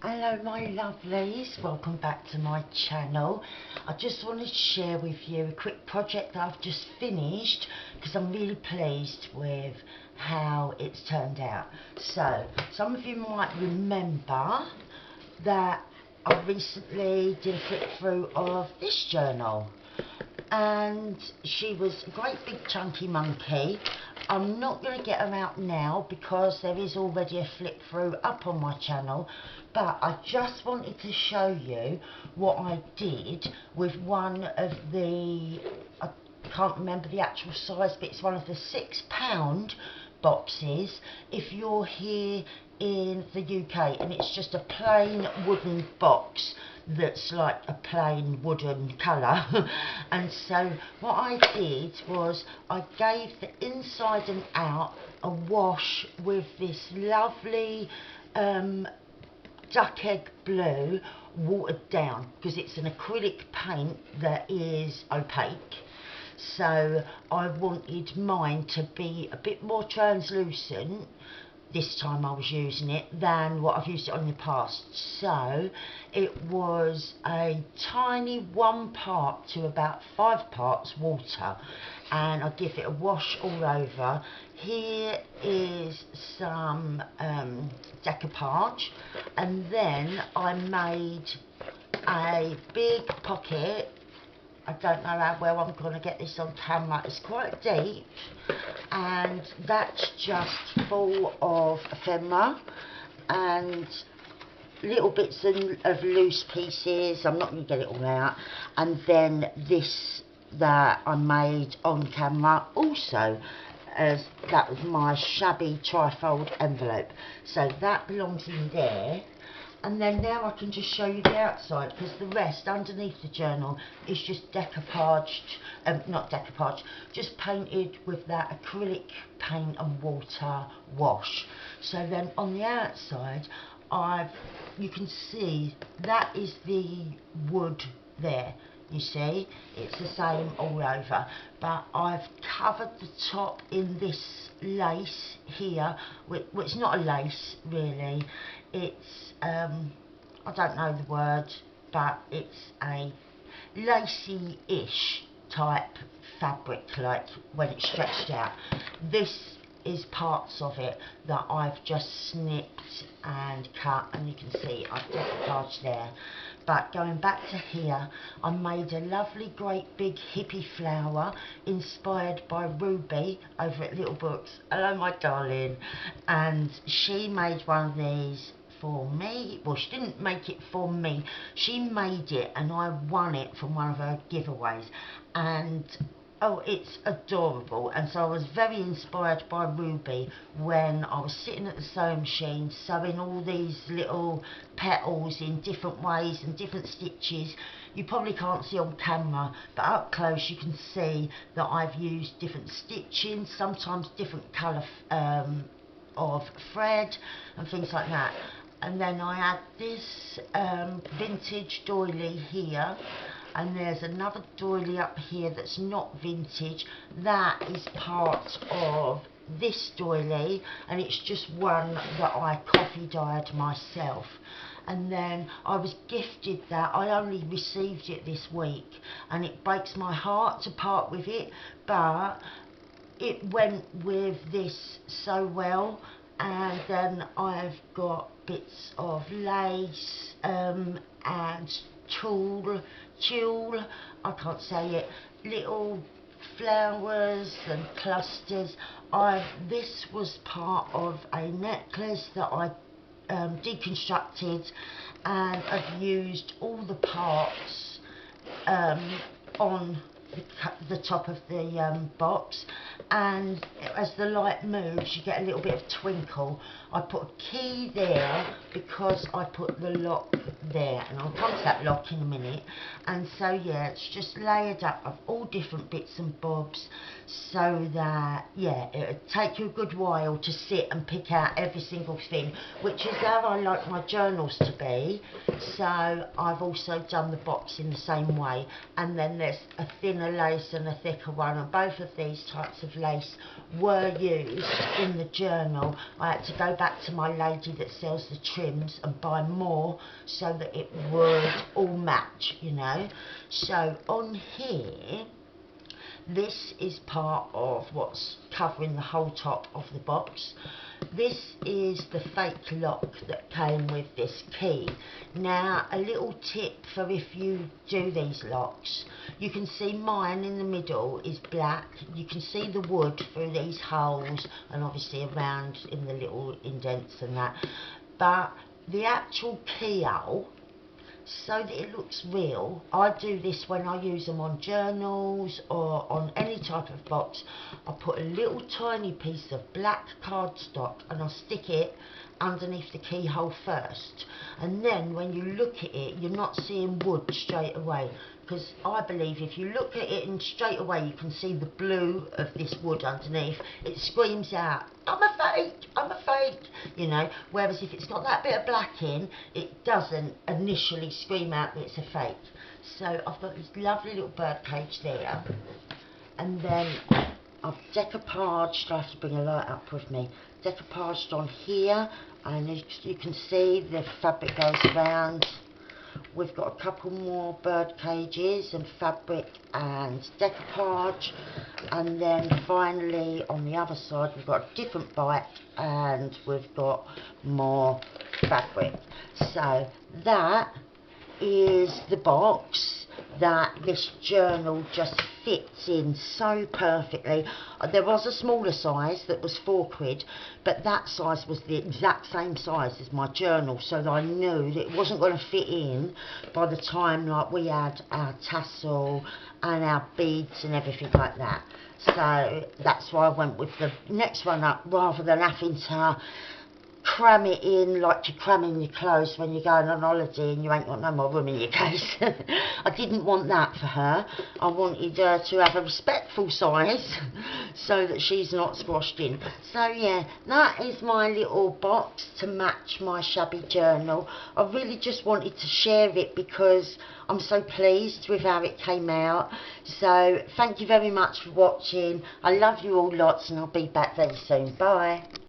Hello my lovelies, welcome back to my channel. I just wanted to share with you a quick project that I've just finished because I'm really pleased with how it's turned out. So, some of you might remember that I recently did a flip through of this journal, and she was a great big chunky monkey. I'm not going to get her out now because there is already a flip through up on my channel, but I just wanted to show you what I did with one of the, I can't remember the actual size, but it's one of the £6 boxes if you're here in the UK, and it's just a plain wooden box that's like a plain wooden colour. And so what I did was I gave the inside and out a wash with this lovely duck egg blue, watered down, because it's an acrylic paint that is opaque. So I wanted mine to be a bit more translucent this time I was using it than what I've used it on in the past. So it was a tiny 1 part to about 5 parts water, and I give it a wash all over. Here is some decoupage, and then I made a big pocket. I don't know how well I'm going to get this on camera. It's quite deep, and that's just full of ephemera and little bits of loose pieces. I'm not going to get it all out. And then this that I made on camera also, as that was my shabby trifold envelope. So that belongs in there. And then now I can just show you the outside, because the rest underneath the journal is just decoupaged, not decoupaged, just painted with that acrylic paint and water wash. So then on the outside, you can see that is the wood there. You see, it's the same all over, but I've covered the top in this lace here, which it's not a lace really, it's I don't know the word, but it's a lacy-ish type fabric, like when it's stretched out. This is parts of it that I've just snipped and cut, and you can see I've decoupaged there. But going back to here, I made a lovely great big hippie flower inspired by Ruby over at Little Books. Hello my darling. And she made one of these for me. Well, she didn't make it for me, she made it and I won it from one of her giveaways. And oh, it's adorable. And so I was very inspired by Ruby when I was sitting at the sewing machine sewing all these little petals in different ways and different stitches. You probably can't see on camera, but up close you can see that I've used different stitching, sometimes different colour of thread and things like that. And then I had this vintage doily here, and there's another doily up here that's not vintage. That is part of this doily, and it's just one that I coffee dyed myself. And then I was gifted that. I only received it this week, and it breaks my heart to part with it, but it went with this so well. And then I've got bits of lace and tulle, I can't say it, little flowers and clusters. This was part of a necklace that I deconstructed, and I've used all the parts on the top of the box, and as the light moves you get a little bit of twinkle. I put a key there because I put the lock there, and I'll come to that lock in a minute. And so yeah, it's just layered up of all different bits and bobs, so that yeah, it'll take you a good while to sit and pick out every single thing, which is how I like my journals to be. So I've also done the box in the same way, and then there's a thinner lace and a thicker one, and both of these types of lace were used in the journal, I had to go back to my lady that sells the trims and buy more so that it would all match, you know. So on here, this is part of what's covering the whole top of the box. This is the fake lock that came with this key. Now, a little tip for if you do these locks, you can see mine in the middle is black. You can see the wood through these holes and obviously around in the little indents and that. But the actual keyhole, so that it looks real, I do this when I use them on journals or on any type of box. I put a little tiny piece of black cardstock and I stick it underneath the keyhole first, and then when you look at it, you're not seeing wood straight away, because I believe if you look at it and straight away you can see the blue of this wood underneath, it screams out, I'm a fake, I'm a fake, you know. Whereas if it's got that bit of black in, it doesn't initially scream out that it's a fake. So I've got this lovely little bird cage there, and then I've decoupaged, I have to bring a light up with me, decoupaged on here, and as you can see the fabric goes around. We've got a couple more bird cages and fabric and decoupage, and then finally on the other side we've got a different bite and we've got more fabric. So that is the box that this journal just fits in so perfectly. There was a smaller size that was £4, but that size was the exact same size as my journal, so that I knew that it wasn't going to fit in by the time like we had our tassel and our beads and everything like that. So that's why I went with the next one up, rather than having to cram it in like you cram in your clothes when you're going on holiday and you ain't got no more room in your case. I didn't want that for her. I wanted her to have a respectful size so that she's not squashed in. So yeah, that is my little box to match my shabby journal. I really just wanted to share it because I'm so pleased with how it came out. So thank you very much for watching. I love you all lots, and I'll be back very soon. Bye.